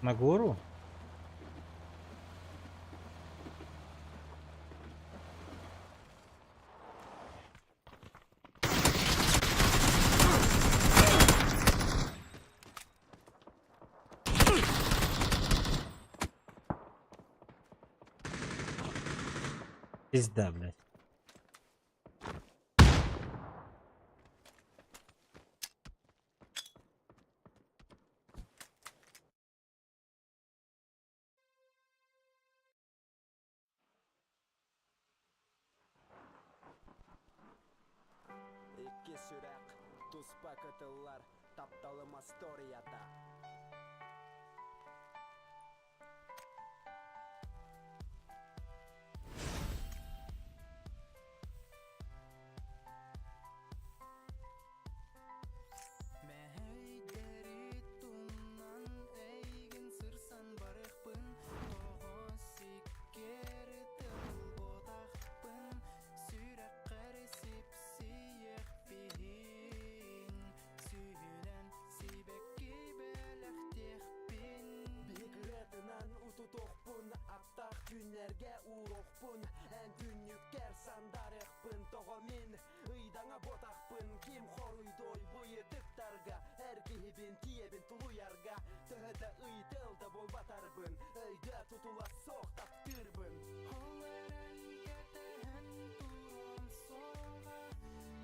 S1: На гору? Пизда, блядь.
S6: Ikki sürek, tuz paketler, taptalım astoriyata. Günlerge uğrokpun, en günlükler sandarıkpın Toğumin, ıydana botakpın, kim horuydoy bu yetiptarga, her gihibin Тулу ярга Төгөдө ыйтылды бол батарбын Өйдө тутула соқтап тырбын Оларан кетен турон соға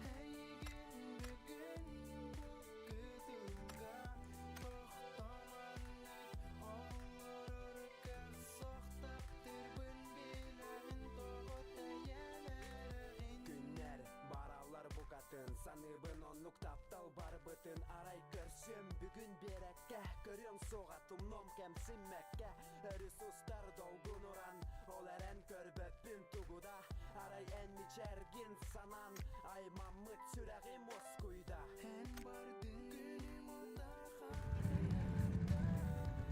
S6: Тәйген бүгін бұл күтуға Тоқтаман өт олар өркә соқтап тырбын Биләмін тоғы тәйәләрін Күннәр баралар бұқатын Саныбын онлук таптал бар бытын Арай көрсем бүгін берәккә Көрен соғатым ном кәмсіммәккә Ресустар долгун уран Ол әрән көрбөппін тугуда Арай ән мичәргін санан Аймамыт сүрәғім оскуйда Ән бардың күнім ота қараянда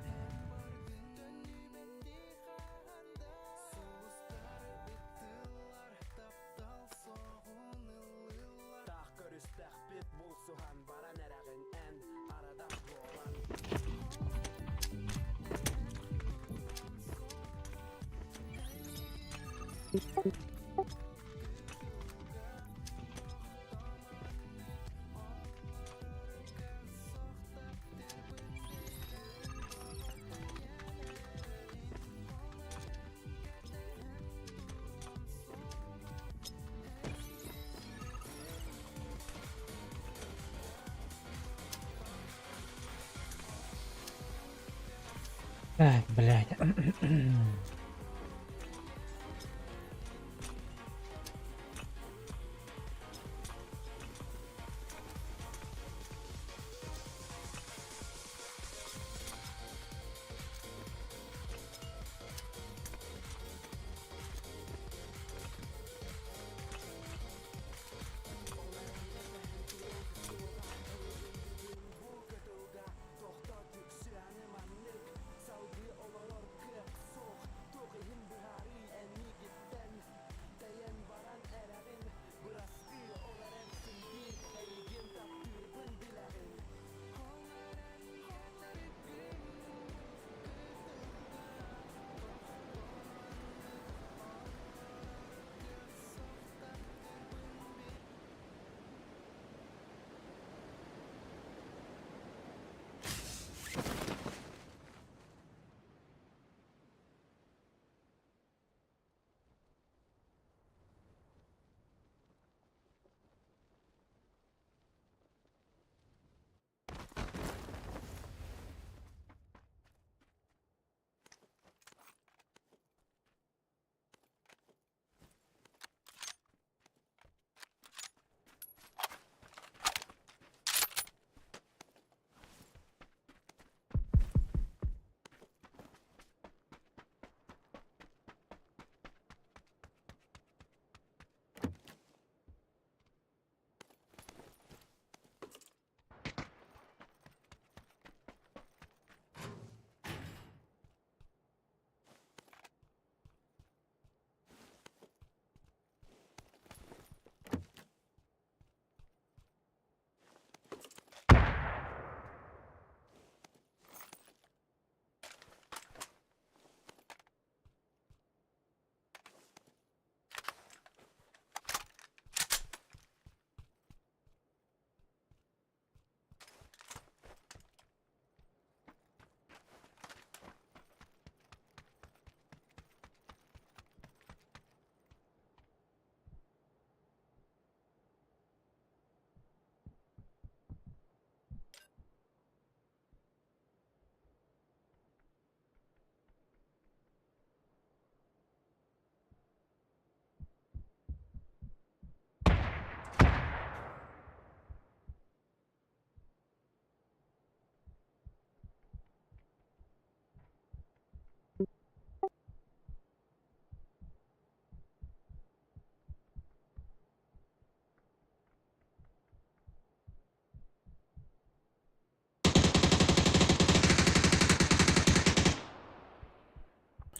S6: Ән бардың төнүбетті қағанда Соғыстары біттілар Таптал соғынылылар Тақ көрістәқ бит бұл сухан Баран әрәғін ән арадан болан
S1: Так, блядь.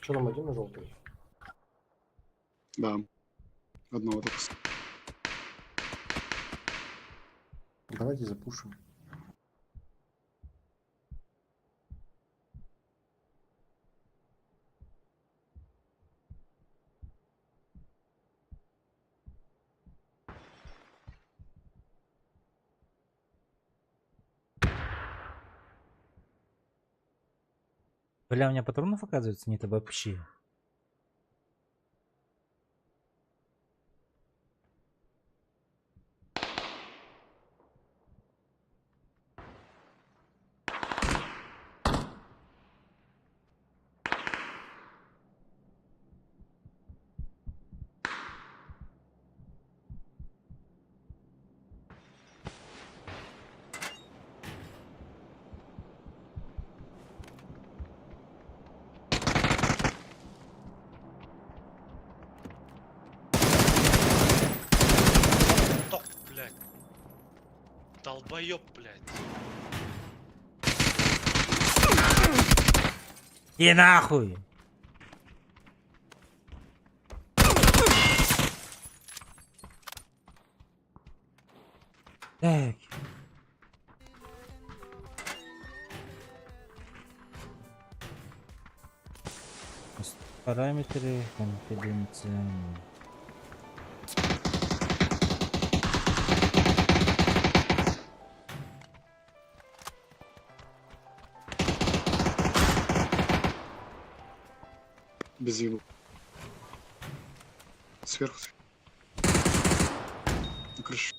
S6: Что там один на желтый?
S11: Да. Одного только.
S6: Давайте запушим.
S1: Бля, у меня патронов, оказывается, нет вообще.
S7: Ток, блядь. Долбоёб, блядь.
S1: И нахуй! Так. Параметры конфиденциальные.
S6: Без ебу. Сверху. На крыше.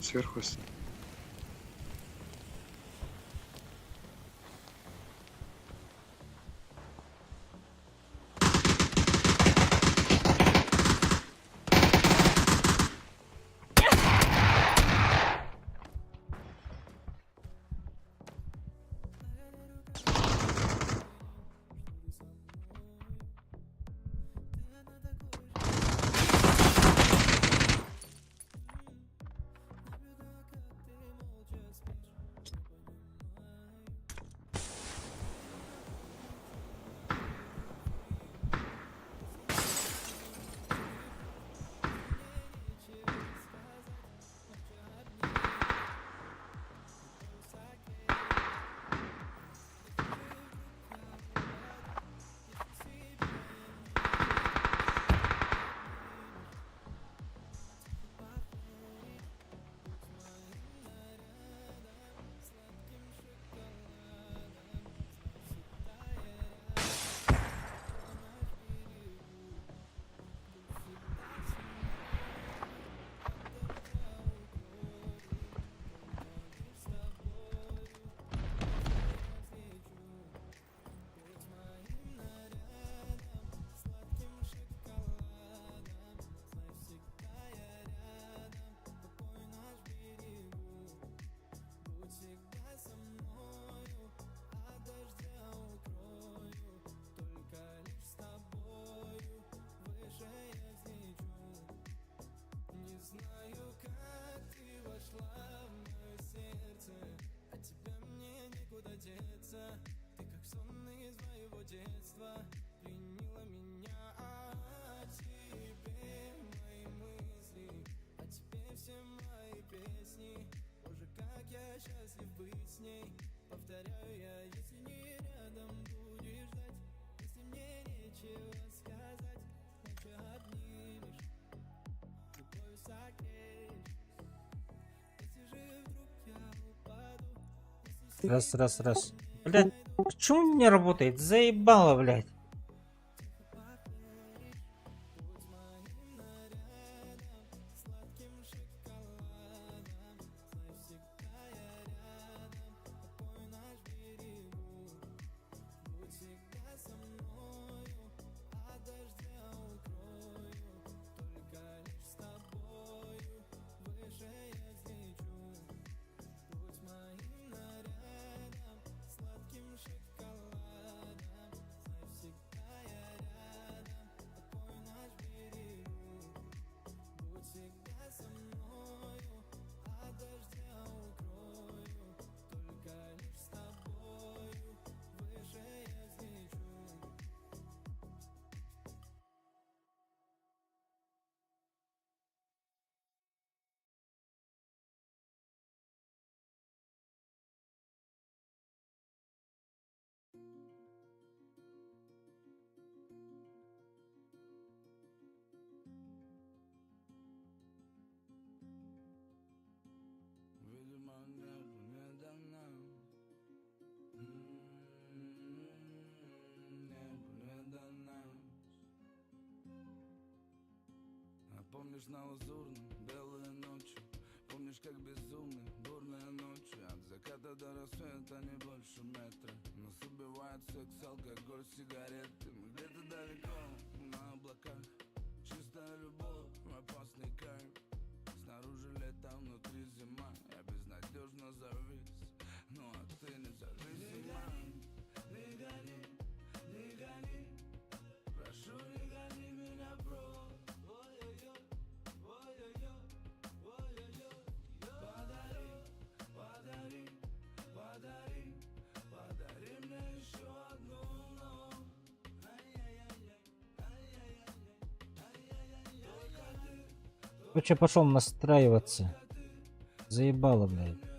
S6: Сверху.
S1: Раз. Блядь, почему не работает? Заебало, блядь.
S6: помнишь на лазурном, белые ночи? Помнишь, как безумны, бурные ночи? От заката до рассвета не больше метра. Нас убивает секс, алкоголь, сигареты. Мы где-то далеко, на облаках. Чистая любовь, опасный кайф. Снаружи лето, внутри зима. Я безнадежно завис, ну а ты независима. Не гони, не гони. Прошу, не гони меня прочь. Ой-ой-ой, ой-ой-ой, ой-ой-ой. Подари, подари, подари, подари мне еще одну ночь. Ай-яй-яй-яй, ай-яй-яй-яй, ай-яй-яй-яй. Только ты,
S1: Короче, пошел настраиваться. Заебало, блядь.